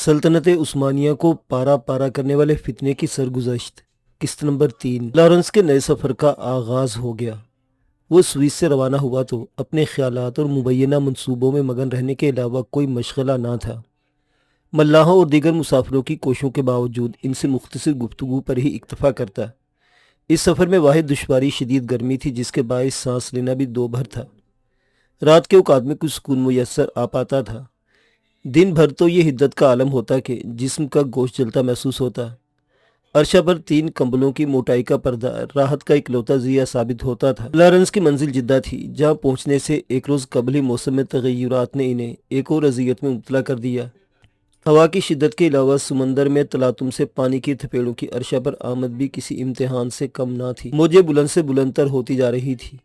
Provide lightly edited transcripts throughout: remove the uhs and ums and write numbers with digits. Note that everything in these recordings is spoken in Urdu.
سلطنت عثمانیہ کو پارا پارا کرنے والے فتنے کی سرگزشت قسط نمبر 3۔ لارنس کے نئے سفر کا آغاز ہو گیا۔ وہ سوئس سے روانہ ہوا تو اپنے خیالات اور مبینہ منصوبوں میں مگن رہنے کے علاوہ کوئی مشغلہ نہ تھا۔ ملاحوں اور دیگر مسافروں کی کوششوں کے باوجود ان سے مختصر گفتگو پر ہی اکتفا کرتا۔ اس سفر میں واحد دشواری شدید گرمی تھی، جس کے باعث سانس لینا بھی دو بھر تھا۔ رات کے اوقات میں کچھ سکون میسر آ پاتا تھا، دن بھر تو یہ حدت کا عالم ہوتا کہ جسم کا گوشت جلتا محسوس ہوتا۔ عرشہ پر 3 کمبلوں کی موٹائی کا پردہ راحت کا اکلوتا ذریعہ ثابت ہوتا تھا۔ لارنس کی منزل جدہ تھی، جہاں پہنچنے سے ایک روز قبل ہی موسم میں تغیرات نے انہیں ایک اور اذیت میں مبتلا کر دیا۔ ہوا کی شدت کے علاوہ سمندر میں تلاطم سے پانی کی تھپیڑوں کی عرشہ پر آمد بھی کسی امتحان سے کم نہ تھی۔ موجیں بلند سے بلند تر ہوتی جا رہی تھی۔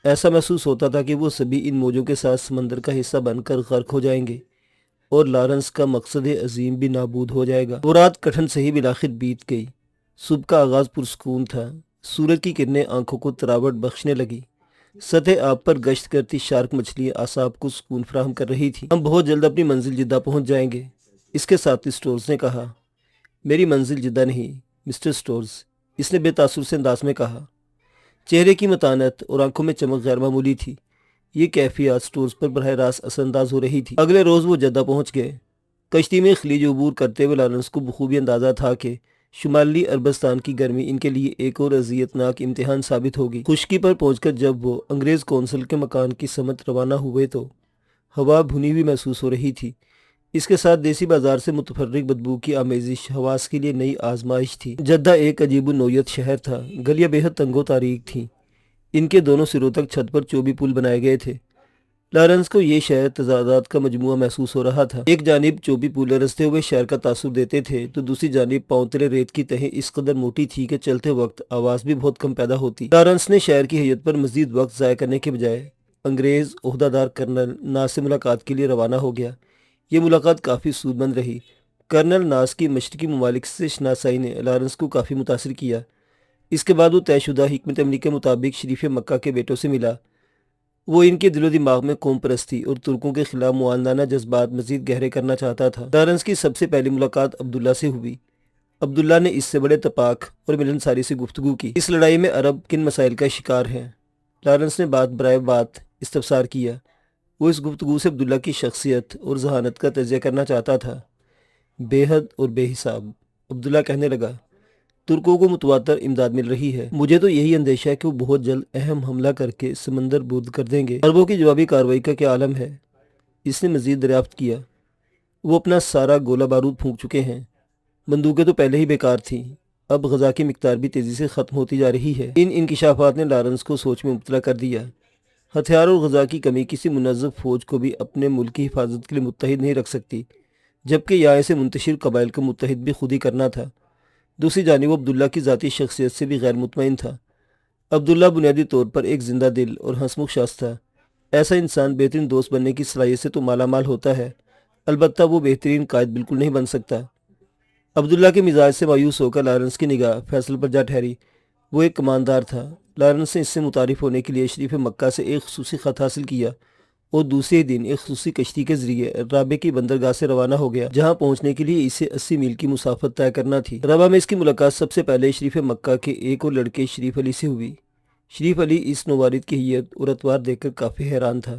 ایسا محسوس ہوتا تھا کہ وہ سبھی ان موجوں کے ساتھ سمندر کا حصہ بن کر غرق ہو جائیں گے اور لارنس کا مقصد عظیم بھی نابود ہو جائے گا۔ وہ رات کٹھن سے ہی بالآخر بیت گئی۔ صبح کا آغاز پرسکون تھا۔ سورج کی کرنیں آنکھوں کو تراوٹ بخشنے لگی۔ سطح آب پر گشت کرتی شارک مچھلیاں اعصاب کو سکون فراہم کر رہی تھیں۔ ہم بہت جلد اپنی منزل جدہ پہنچ جائیں گے، اس کے ساتھی سٹورز نے کہا۔ میری منزل جدہ نہیں، مسٹر سٹورز، اس نے بے تاثر سے انداز میں کہا۔ چہرے کی متانت اور آنکھوں میں چمک غیر معمولی تھی۔ یہ کیفیات سٹورز پر براہ راست اثر انداز ہو رہی تھی۔ اگلے روز وہ جدہ پہنچ گئے۔ کشتی میں خلیج عبور کرتے ہوئے لارنس کو بخوبی اندازہ تھا کہ شمالی عربستان کی گرمی ان کے لیے ایک اور اذیت ناک امتحان ثابت ہوگی۔ خشکی پر پہنچ کر جب وہ انگریز قونصل کے مکان کی سمت روانہ ہوئے تو ہوا بھنی ہوئی محسوس ہو رہی تھی۔ اس کے ساتھ دیسی بازار سے متفرق بدبو کی آمیزش حواس کے لیے نئی آزمائش تھی۔ جدہ ایک عجیب النوعیت شہر تھا۔ گلیاں بے حد تنگ و تاریک تھیں۔ ان کے دونوں سروں تک چھت پر چوبی پل بنائے گئے تھے۔ لارنس کو یہ شہر تضادات کا مجموعہ محسوس ہو رہا تھا۔ ایک جانب چوبی پل رستے ہوئے شہر کا تاثر دیتے تھے تو دوسری جانب پاؤں تلے ریت کی تہیں اس قدر موٹی تھی کہ چلتے وقت آواز بھی بہت کم پیدا ہوتی۔ لارنس نے شہر کی ہیئت پر مزید وقت ضائع کرنے کے بجائے انگریز عہدہ دار کرنل ناس سے ملاقات کے لیے روانہ ہو گیا۔ یہ ملاقات کافی سود مند رہی۔ کرنل ناس کی مشرقی ممالک سے شناسائی نے لارنس کو کافی متاثر کیا۔ اس کے بعد وہ طے شدہ حکمت عملی کے مطابق شریف مکہ کے بیٹوں سے ملا۔ وہ ان کے دل و دماغ میں قوم پرستی اور ترکوں کے خلاف معاندانہ جذبات مزید گہرے کرنا چاہتا تھا۔ لارنس کی سب سے پہلی ملاقات عبداللہ سے ہوئی۔ عبداللہ نے اس سے بڑے تپاک اور ملنساری سے گفتگو کی۔ اس لڑائی میں عرب کن مسائل کا شکار ہیں؟ لارنس نے بات برائے بات استفسار کیا۔ وہ اس گفتگو سے عبداللہ کی شخصیت اور ذہانت کا تجزیہ کرنا چاہتا تھا۔ بے حد اور بے حساب، عبداللہ کہنے لگا۔ ترکوں کو متواتر امداد مل رہی ہے۔ مجھے تو یہی اندیشہ ہے کہ وہ بہت جلد اہم حملہ کر کے سمندر برد کر دیں گے۔ عربوں کی جوابی کارروائی کا کیا عالم ہے؟ اس نے مزید دریافت کیا۔ وہ اپنا سارا گولہ بارود پھونک چکے ہیں۔ بندوقیں تو پہلے ہی بیکار تھیں، اب غذا کی مقدار بھی تیزی سے ختم ہوتی جا رہی ہے۔ ان انکشافات نے لارنس کو سوچ میں مبتلا کر دیا۔ ہتھیار اور غذا کی کمی کسی منظم فوج کو بھی اپنے ملک کی حفاظت کے لیے متحد نہیں رکھ سکتی، جبکہ یہاں سے منتشر قبائل کو متحد بھی خود ہی کرنا تھا۔ دوسری جانب وہ عبداللہ کی ذاتی شخصیت سے بھی غیر مطمئن تھا۔ عبداللہ بنیادی طور پر ایک زندہ دل اور ہنسمکھ شخص تھا۔ ایسا انسان بہترین دوست بننے کی صلاحیت سے تو مالا مال ہوتا ہے، البتہ وہ بہترین قائد بالکل نہیں بن سکتا۔ عبداللہ کے مزاج سے مایوس ہو کر لارنس کی نگاہ فیصل پر جا ٹھہری۔ وہ ایک کماندار تھا۔ لارنس نے اس سے متعارف ہونے کے لیے شریف مکہ سے ایک خصوصی خط حاصل کیا اور دوسرے دن ایک خصوصی کشتی کے ذریعے رابے کی بندرگاہ سے روانہ ہو گیا، جہاں پہنچنے کے لیے اسے 80 میل کی مسافت طے کرنا تھی۔ رابا میں اس کی ملاقات سب سے پہلے شریف مکہ کے ایک اور لڑکے شریف علی سے ہوئی۔ شریف علی اس نوارد کی ہیئت اور اتوار دیکھ کر کافی حیران تھا۔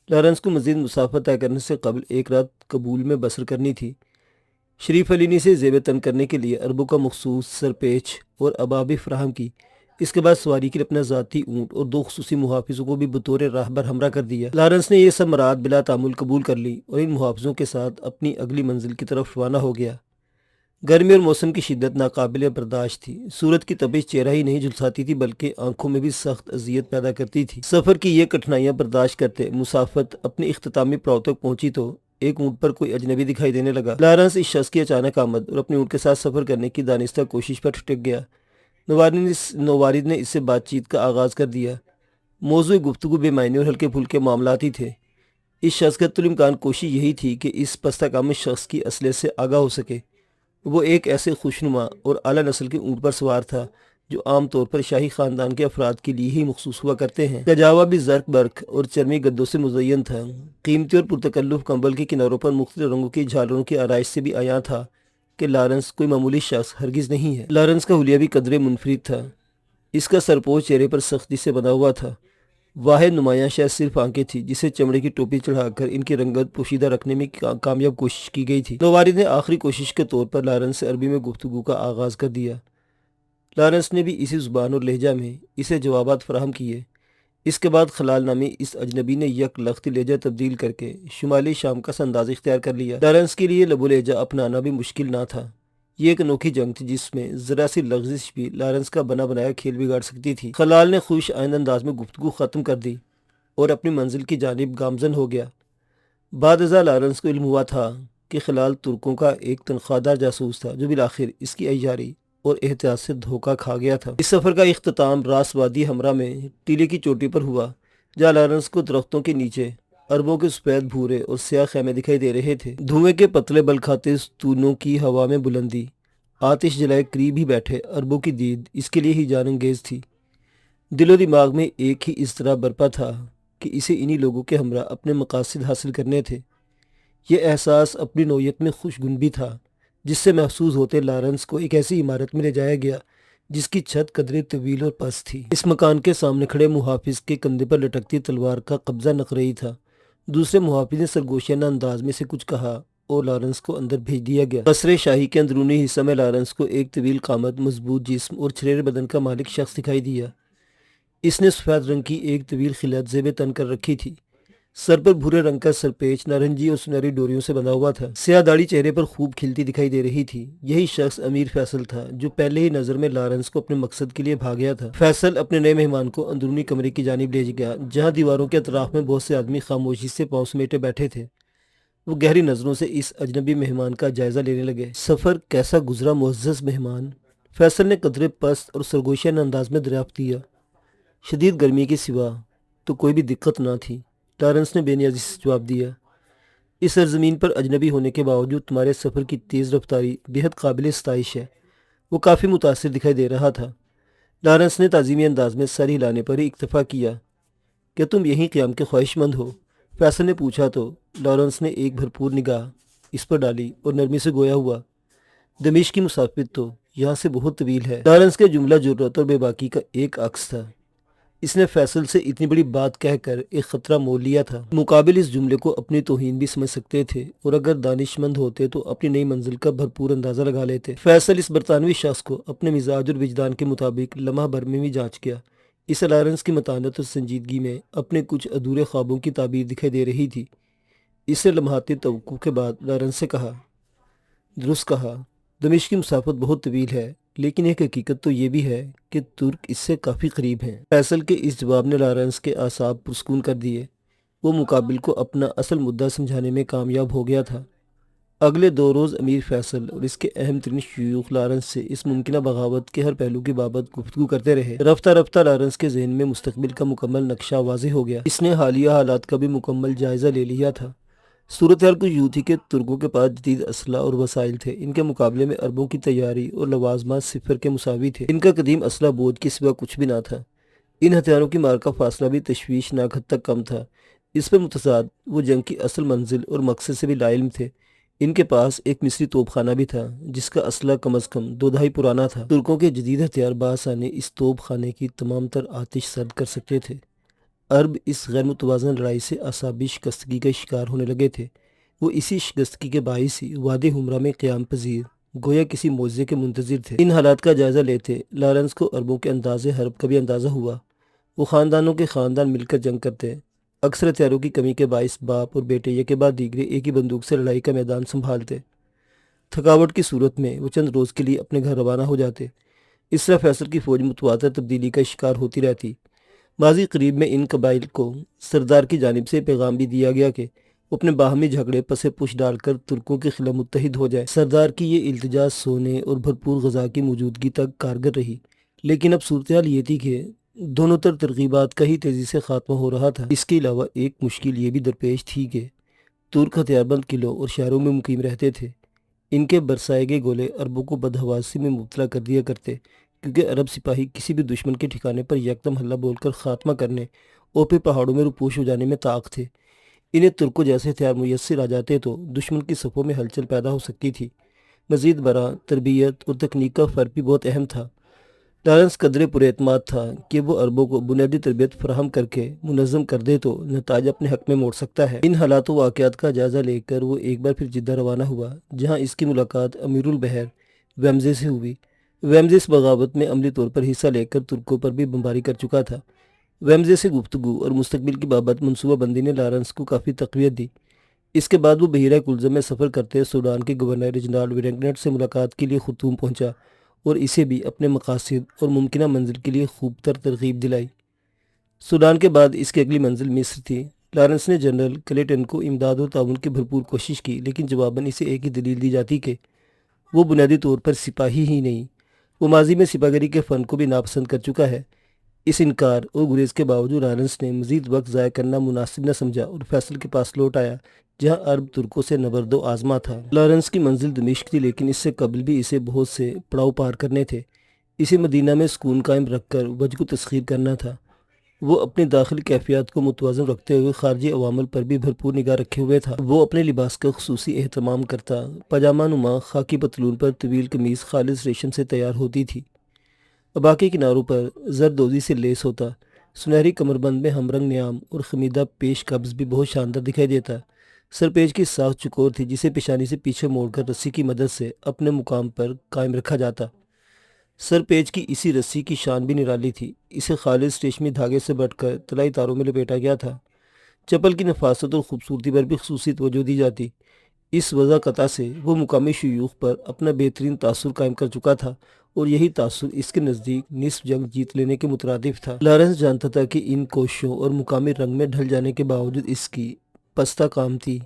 لارنس کو مزید مسافت طے کرنے سے قبل ایک رات کابل میں بسر کرنی تھی۔ شریف علی نے اسے زیب تن کرنے کے لیے عربوں کا مخصوص سرپیچ اور ابا بھی فراہم کی۔ اس کے بعد سواری کے لیے اپنا ذاتی اونٹ اور 2 خصوصی محافظوں کو بھی بطور راہبر ہمراہ کر دیا۔ لارنس نے یہ سب مراد بلا تعامل قبول کر لی اور ان محافظوں کے ساتھ اپنی اگلی منزل کی طرف روانہ ہو گیا۔ گرمی اور موسم کی شدت ناقابل برداشت تھی۔ سورج کی تپش چہرہ ہی نہیں جھلساتی تھی بلکہ آنکھوں میں بھی سخت اذیت پیدا کرتی تھی۔ سفر کی یہ کٹھنائیاں برداشت کرتے مسافت اپنی اختتامی پڑاؤ تک پہنچی تو ایک اونٹ پر کوئی اجنبی دکھائی دینے لگا۔ لارنس اس شخص کی اچانک آمد اور اپنے اونٹ کے ساتھ سفر کرنے کی دانستہ کوشش پر ٹھٹک گیا۔ نوارد نے اس سے بات چیت کا آغاز کر دیا۔ موضوع گفتگو بے معنی اور ہلکے پھلکے معاملاتی تھے۔ اس شخص کا الامکان کوشش یہی تھی کہ اس پستہ کام شخص کی اصلیت سے آگاہ ہو سکے۔ وہ ایک ایسے خوشنما اور اعلیٰ نسل کے اونٹ پر سوار تھا جو عام طور پر شاہی خاندان کے افراد کے لیے ہی مخصوص ہوا کرتے ہیں۔ کجاوا بھی زرق برق اور چرمی گدوں سے مزین تھا۔ قیمتی اور پرتکلف کمبل کے کناروں پر مختلف رنگوں کی جھالروں کی آرائش سے بھی عیاں تھا کہ لارنس کوئی معمولی شخص ہرگز نہیں ہے۔ لارنس کا حلیہ بھی قدرے منفرد تھا۔ اس کا سرپوش چہرے پر سختی سے بنا ہوا تھا۔ واحد نمایاں شاید صرف آنکھیں تھی جسے چمڑے کی ٹوپی چڑھا کر ان کی رنگت پوشیدہ رکھنے میں کامیاب کوشش کی گئی تھی۔ نوارد نے آخری کوشش کے طور پر لارنس سے عربی میں گفتگو کا آغاز کر دیا۔ لارنس نے بھی اسی زبان اور لہجہ میں اسے جوابات فراہم کیے۔ اس کے بعد خلال نامی اس اجنبی نے یک لخت لہجہ تبدیل کر کے شمالی شام کا سا انداز اختیار کر لیا۔ لارنس کے لیے لب و لہجہ اپنانا بھی مشکل نہ تھا۔ یہ ایک انوکھی جنگ تھی جس میں ذرا سی لغزش بھی لارنس کا بنا بنایا کھیل بگاڑ سکتی تھی۔ خلال نے خوش آئند انداز میں گفتگو ختم کر دی اور اپنی منزل کی جانب گامزن ہو گیا۔ بعد ازاں لارنس کو علم ہوا تھا کہ خلال ترکوں کا ایک تنخواہ دار جاسوس تھا جو بالآخر اس کی عیاری اور احتیاط سے دھوکہ کھا گیا تھا۔ اس سفر کا اختتام راس وادی ہمراہ میں ٹیلے کی چوٹی پر ہوا جہاں لارنس کو درختوں کے نیچے اربوں کے سفید بھورے اور سیاہ خیمے دکھائی دے رہے تھے۔ دھوئیں کے پتلے بل کھاتے ستونوں کی ہوا میں بلندی، آتش جلائے قریب ہی بیٹھے اربوں کی دید اس کے لیے ہی جان انگیز تھی۔ دل و دماغ میں ایک ہی اضطراب برپا تھا کہ اسے انہی لوگوں کے ہمراہ اپنے مقاصد حاصل کرنے تھے۔ یہ احساس اپنی نوعیت میں خوشگن بھی تھا جس سے محسوس ہوتے لارنس کو ایک ایسی عمارت میں لے جایا گیا جس کی چھت قدرے طویل اور پست تھی۔ اس مکان کے سامنے کھڑے محافظ کے کندھے پر لٹکتی تلوار کا قبضہ نقرئی تھا۔ دوسرے محافظ نے سرگوشیانہ انداز میں سے کچھ کہا اور لارنس کو اندر بھیج دیا گیا۔ قصر شاہی کے اندرونی حصہ میں لارنس کو ایک طویل قامت، مضبوط جسم اور چھریرے بدن کا مالک شخص دکھائی دیا۔ اس نے سفید رنگ کی ایک طویل خلعت زیب تن کر رکھی تھی۔ سر پر بھورے رنگ کا سرپیچ نارنجی اور سنہری ڈوریوں سے بندھا ہوا تھا۔ سیاہ داڑھی چہرے پر خوب کھلتی دکھائی دے رہی تھی۔ یہی شخص امیر فیصل تھا جو پہلے ہی نظر میں لارنس کو اپنے مقصد کے لیے بھا گیا تھا۔ فیصل اپنے نئے مہمان کو اندرونی کمرے کی جانب لے گیا جہاں دیواروں کے اطراف میں بہت سے آدمی خاموشی سے پاؤں سمیٹے بیٹھے تھے۔ وہ گہری نظروں سے اس اجنبی مہمان کا جائزہ لینے لگے۔ سفر کیسا گزرا معزز مہمان؟ فیصل نے قدرے پست اور سرگوشیانہ انداز میں دریافت کیا۔ شدید گرمی کے سوا تو کوئی بھی دقت نہ تھی، لارنس نے بے نیازی سے جواب دیا۔ اس سرزمین پر اجنبی ہونے کے باوجود تمہارے سفر کی تیز رفتاری بہت قابل ستائش ہے۔ وہ کافی متاثر دکھائی دے رہا تھا۔ لارنس نے تعظیمی انداز میں سر ہلانے پر ہی اکتفا کیا۔ کیا تم یہیں قیام کے خواہش مند ہو؟ فیصل نے پوچھا تو لارنس نے ایک بھرپور نگاہ اس پر ڈالی اور نرمی سے گویا ہوا، دمشق کی مسافت تو یہاں سے بہت طویل ہے۔ لارنس کے جملہ جرأت اور بے باکی کا ایک عکس تھا۔ اس نے فیصل سے اتنی بڑی بات کہہ کر ایک خطرہ مول لیا تھا۔ مقابل اس جملے کو اپنی توہین بھی سمجھ سکتے تھے اور اگر دانش مند ہوتے تو اپنی نئی منزل کا بھرپور اندازہ لگا لیتے۔ فیصل اس برطانوی شخص کو اپنے مزاج اور وجدان کے مطابق لمحہ بھر میں بھی جانچ گیا۔ اس لارنس کی متانت اور سنجیدگی میں اپنے کچھ ادھورے خوابوں کی تعبیر دکھائی دے رہی تھی۔ اس سے لمحاتی توقف کے بعد لارنس سے کہا، درست کہا، دمشق کی مسافت بہت طویل ہے، لیکن ایک حقیقت تو یہ بھی ہے کہ ترک اس سے کافی قریب ہیں۔ فیصل کے اس جواب نے لارنس کے اعصاب پرسکون کر دیے۔ وہ مقابل کو اپنا اصل مدعا سمجھانے میں کامیاب ہو گیا تھا۔ اگلے 2 روز امیر فیصل اور اس کے اہم ترین شیوخ لارنس سے اس ممکنہ بغاوت کے ہر پہلو کی بابت گفتگو کرتے رہے۔ رفتہ رفتہ لارنس کے ذہن میں مستقبل کا مکمل نقشہ واضح ہو گیا۔ اس نے حالیہ حالات کا بھی مکمل جائزہ لے لیا تھا۔ صورتحال کچھ یوں تھی کہ ترکوں کے پاس جدید اسلحہ اور وسائل تھے۔ ان کے مقابلے میں عربوں کی تیاری اور لوازمات صفر کے مساوی تھے۔ ان کا قدیم اسلحہ بوجھ کے سوا کچھ بھی نہ تھا۔ ان ہتھیاروں کی مار کا فاصلہ بھی تشویشناک حد تک کم تھا۔ اس پر متضاد وہ جنگ کی اصل منزل اور مقصد سے بھی لاعلم تھے۔ ان کے پاس ایک مصری توپ خانہ بھی تھا جس کا اسلحہ کم از کم 2 دہائی پرانا تھا۔ ترکوں کے جدید ہتھیار بآسانی اس توپ خانے کی تمام تر آتش سرد کر سکتے تھے۔ عرب اس غیر متوازن لڑائی سے اعصابی شکستگی کا شکار ہونے لگے تھے۔ وہ اسی شکستگی کے باعث ہی وادی ہمراہ میں قیام پذیر گویا کسی معجزے کے منتظر تھے۔ ان حالات کا جائزہ لیتے لارنس کو عربوں کے انداز حرب کا بھی اندازہ ہوا۔ وہ خاندانوں کے خاندان مل کر جنگ کرتے، اکثر ہتھیاروں کی کمی کے باعث باپ اور بیٹے یک کے بعد دیگرے ایک ہی بندوق سے لڑائی کا میدان سنبھالتے۔ تھکاوٹ کی صورت میں وہ چند روز کے لیے اپنے گھر روانہ ہو جاتے۔ اس طرح فیصل کی فوج متواتر تبدیلی کا شکار ہوتی رہتی۔ ماضی قریب میں ان قبائل کو سردار کی جانب سے پیغام بھی دیا گیا کہ وہ اپنے باہمی جھگڑے پس پش ڈال کر ترکوں کے خلاف متحد ہو جائے۔ سردار کی یہ التجا سونے اور بھرپور غذا کی موجودگی تک کارگر رہی، لیکن اب صورتحال یہ تھی کہ دونوں طرف ترغیبات کا ہی تیزی سے خاتمہ ہو رہا تھا۔ اس کے علاوہ ایک مشکل یہ بھی درپیش تھی کہ ترک ہتھیار بند قلعوں اور شہروں میں مقیم رہتے تھے۔ ان کے برسائے گئے گولے عربوں کو بدحواسی میں مبتلا کر دیا کرتے۔ کیونکہ عرب سپاہی کسی بھی دشمن کے ٹھکانے پر یکدم حملہ بول کر خاتمہ کرنے اور پھر پہاڑوں میں روپوش ہو جانے میں طاق تھے۔ انہیں ترکوں جیسے ہتھیار میسر آ جاتے تو دشمن کی صفوں میں ہلچل پیدا ہو سکتی تھی۔ مزید برآں تربیت اور تکنیک کا فرق بھی بہت اہم تھا۔ لارنس قدرے پر اعتماد تھا کہ وہ عربوں کو بنیادی تربیت فراہم کر کے منظم کر دے تو نتائج اپنے حق میں موڑ سکتا ہے۔ ان حالات و واقعات کا جائزہ لے کر وہ ایک بار پھر جدہ روانہ ہوا، جہاں اس کی ملاقات امیر البحر ویمزے سے ہوئی۔ ویمزے اس بغاوت میں عملی طور پر حصہ لے کر ترکوں پر بھی بمباری کر چکا تھا۔ ویمزے سے گفتگو اور مستقبل کی بابت منصوبہ بندی نے لارنس کو کافی تقویت دی۔ اس کے بعد وہ بحیرہ کلزم میں سفر کرتے سوڈان کے گورنر ریجنالڈ ویلنگٹن سے ملاقات کے لیے خرطوم پہنچا اور اسے بھی اپنے مقاصد اور ممکنہ منزل کے لیے خوب ترغیب دلائی۔ سوڈان کے بعد اس کی اگلی منزل مصر تھی۔ لارنس نے جنرل کلیٹن کو امداد اور تعاون کی بھرپور کوشش کی، لیکن جواباً اسے ایک ہی دلیل دی جاتی کہ وہ بنیادی طور پر سپاہی ہی نہیں، وہ ماضی میں سپاہیگری کے فن کو بھی ناپسند کر چکا ہے۔ اس انکار اور گریز کے باوجود لارنس نے مزید وقت ضائع کرنا مناسب نہ سمجھا اور فیصل کے پاس لوٹ آیا، جہاں عرب ترکوں سے نبرد و آزما تھا۔ لارنس کی منزل دمشق تھی، لیکن اس سے قبل بھی اسے بہت سے پڑاؤ پار کرنے تھے۔ اسے مدینہ میں سکون قائم رکھ کر وجہ کو تسخیر کرنا تھا۔ وہ اپنی داخلی کیفیات کو متوازن رکھتے ہوئے خارجی عوامل پر بھی بھرپور نگاہ رکھے ہوئے تھا۔ وہ اپنے لباس کا خصوصی اہتمام کرتا۔ پاجامہ نما خاکی پتلون پر طویل قمیص خالص ریشم سے تیار ہوتی تھی۔ ابا کے کناروں پر زردوزی سے لیس ہوتا۔ سنہری کمربند میں ہم رنگ نیام اور خمیدہ پیش قبض بھی بہت شاندار دکھائی دیتا۔ سرپیج کی ساخت چکور تھی، جسے پیشانی سے پیچھے موڑ کر رسی کی مدد سے اپنے مقام پر قائم رکھا جاتا۔ سرپیج کی اسی رسی کی شان بھی نرالی تھی۔ اسے خالص ریشمی دھاگے سے بٹ کر طلائی تاروں میں لپیٹا گیا تھا۔ چپل کی نفاست اور خوبصورتی پر بھی خصوصی توجہ دی جاتی۔ اس وضع قطع سے وہ مقامی شیوخ پر اپنا بہترین تاثر قائم کر چکا تھا، اور یہی تاثر اس کے نزدیک نصف جنگ جیت لینے کے مترادف تھا۔ لارنس جانتا تھا کہ ان کوششوں اور مقامی رنگ میں ڈھل جانے کے باوجود اس کی پستہ قامتی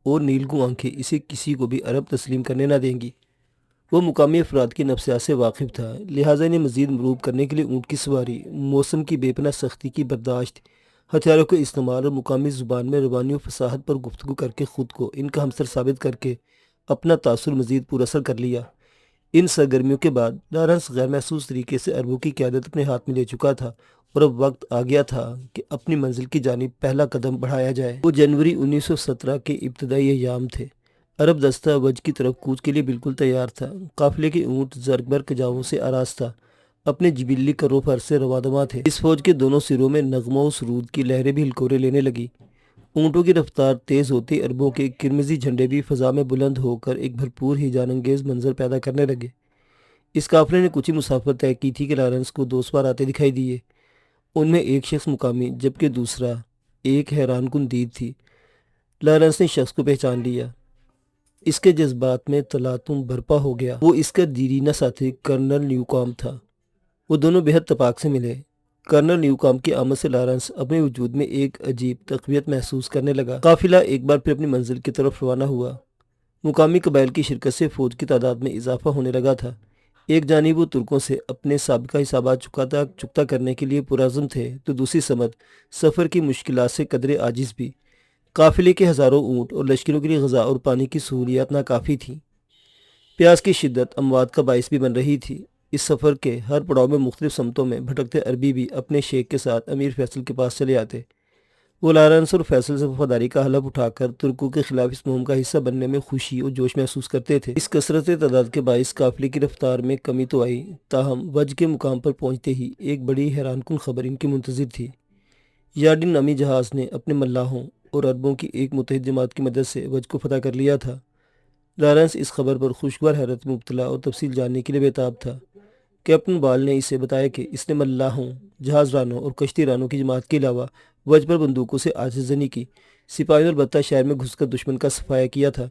اور نیلگوں آنکھیں اسے کسی کو بھی عرب تسلیم کرنے نہ دیں گی۔ وہ مقامی افراد کی نفسیات سے واقف تھا، لہٰذا انہیں مزید مروب کرنے کے لیے اونٹ کی سواری، موسم کی بے پناہ سختی کی برداشت، ہتھیاروں کے استعمال اور مقامی زبان میں روانی و فصاحت پر گفتگو کر کے خود کو ان کا ہمسر ثابت کر کے اپنا تاثر مزید پر اثر کر لیا۔ ان سرگرمیوں کے بعد لارنس غیر محسوس طریقے سے عربوں کی قیادت اپنے ہاتھ میں لے چکا تھا، اور اب وقت آ گیا تھا کہ اپنی منزل کی جانب پہلا قدم بڑھایا جائے۔ وہ جنوری 1917 کے ابتدائی ایام تھے۔ عرب دستہ وجہ کی طرف کوچ کے لیے بالکل تیار تھا۔ قافلے کے اونٹ زرق برق جاؤں سے آراستہ اپنے جبلی کرو پر سے رواں تھے۔ اس فوج کے دونوں سروں میں نغمہ و سرود کی لہریں بھی ہلکورے لینے لگی۔ اونٹوں کی رفتار تیز ہوتی عربوں کے کرمزی جھنڈے بھی فضا میں بلند ہو کر ایک بھرپور ہیجان انگیز منظر پیدا کرنے لگے۔ اس قافلے نے کچھ ہی مسافت طے کی تھی کہ لارنس کو دو سوار آتے دکھائی دیے۔ ان میں ایک شخص مقامی جبکہ دوسرا ایک حیران کن دید تھی۔ لارنس نے شخص کو پہچان لیا۔ اس کے جذبات میں تلاطم برپا ہو گیا۔ وہ اس کا دیرینہ ساتھی کرنل نیوکام تھا۔ وہ دونوں بے حد تپاک سے ملے۔ کرنل نیوکام کی آمد سے لارنس اپنے وجود میں ایک عجیب تقویت محسوس کرنے لگا۔ قافلہ ایک بار پھر اپنی منزل کی طرف روانہ ہوا۔ مقامی قبائل کی شرکت سے فوج کی تعداد میں اضافہ ہونے لگا تھا۔ ایک جانب وہ ترکوں سے اپنے سابقہ حسابات چکتا کرنے کے لیے پرعزم تھے، تو دوسری سمت سفر کی مشکلات سے قدرے عاجز بھی۔ قافلے کے ہزاروں اونٹ اور لشکروں کے لیے غذا اور پانی کی سہولیات ناکافی تھیں۔ پیاس کی شدت اموات کا باعث بھی بن رہی تھی۔ اس سفر کے ہر پڑاؤ میں مختلف سمتوں میں بھٹکتے عربی بھی اپنے شیخ کے ساتھ امیر فیصل کے پاس چلے آتے۔ وہ لارنس اور فیصل سے وفاداری کا حلف اٹھا کر ترکوں کے خلاف اس مہم کا حصہ بننے میں خوشی اور جوش محسوس کرتے تھے۔ اس کثرت تعداد کے باعث قافلے کی رفتار میں کمی تو آئی، تاہم وجہ کے مقام پر پہنچتے ہی ایک بڑی حیران کن خبر ان کی منتظر تھی۔ یارڈن نامی جہاز نے اپنے ملاحوں اور عربوں کی ایک متحد جماعت کی مدد سے وجہ کو فتح کر لیا تھا۔ لارنس اس خبر پر خوشگوار حیرت میں مبتلا اور تفصیل جاننے کے لیے بےتاب تھا۔ کیپٹن بال نے اسے بتایا کہ اس نے ملاحوں، جہاز رانوں اور کشتی رانوں کی جماعت کے علاوہ وجہ پر بندوقوں سے آتش زنی کی، سپاہیوں البتہ شہر میں گھس کر دشمن کا صفایا کیا تھا۔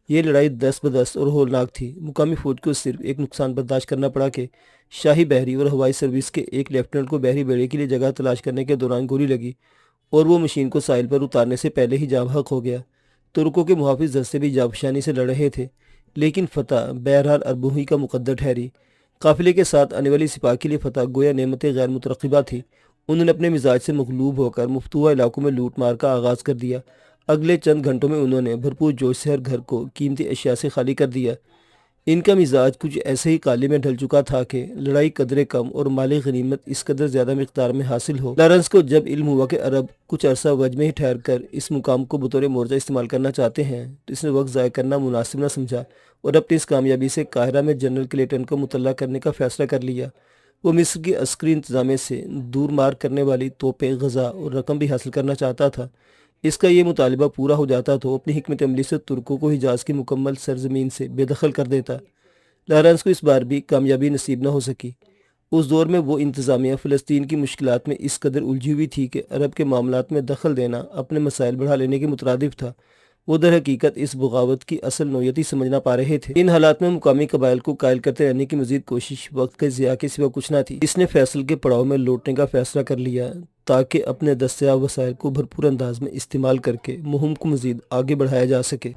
یہ لڑائی دست بدست اور ہولناک تھی۔ مقامی فوج کو صرف ایک نقصان برداشت کرنا پڑا کہ شاہی بحری اور ہوائی سروس کے ایک لیفٹیننٹ کو بحری بیڑے کے لیے جگہ تلاش کرنے کے دوران گولی لگی اور وہ مشین کو ساحل پر اتارنے سے پہلے ہی جاں بحق ہو گیا۔ ترکوں کے محافظ دستے بھی جانفشانی سے لڑ رہے تھے، لیکن فتح بہرحال عربوں ہی کا مقدر ٹھہری۔ قافلے کے ساتھ آنے والی سپاہ کے لیے فتح گویا نعمت غیر مترقبہ تھی۔ انہوں نے اپنے مزاج سے مغلوب ہو کر مفتوحہ علاقوں میں لوٹ مار کا آغاز کر دیا۔ اگلے چند گھنٹوں میں انہوں نے بھرپور جوش سے ہر گھر کو قیمتی اشیاء سے خالی کر دیا۔ ان کا مزاج کچھ ایسے ہی کالے میں ڈھل چکا تھا کہ لڑائی قدرے کم اور مال غنیمت اس قدر زیادہ مقدار میں حاصل ہو۔ لارنس کو جب علم ہوا کہ عرب کچھ عرصہ وج میں ہی ٹھہر کر اس مقام کو بطور مورچہ استعمال کرنا چاہتے ہیں تو اس نے وقت ضائع کرنا مناسب نہ سمجھا اور اپنی اس کامیابی سے قاہرہ میں جنرل کلیٹن کو مطلع کرنے کا فیصلہ کر لیا۔ وہ مصر کی عسکری انتظامیہ سے دور مار کرنے والی توپیں، غذا اور رقم بھی حاصل کرنا چاہتا تھا۔ اس کا یہ مطالبہ پورا ہو جاتا تو اپنی حکمت عملی سے ترکوں کو حجاز کی مکمل سرزمین سے بے دخل کر دیتا۔ لارنس کو اس بار بھی کامیابی نصیب نہ ہو سکی۔ اس دور میں وہ انتظامیہ فلسطین کی مشکلات میں اس قدر الجھی ہوئی تھی کہ عرب کے معاملات میں دخل دینا اپنے مسائل بڑھا لینے کے مترادف تھا۔ وہ در حقیقت اس بغاوت کی اصل نوعیت ہی سمجھ نہ پا رہے تھے۔ ان حالات میں مقامی قبائل کو قائل کرتے رہنے کی مزید کوشش وقت کے ضیاع کے سوا کچھ نہ تھی۔ اس نے فیصل کے پڑاؤ میں لوٹنے کا فیصلہ کر لیا تاکہ اپنے دستیاب وسائل کو بھرپور انداز میں استعمال کر کے مہم کو مزید آگے بڑھایا جا سکے۔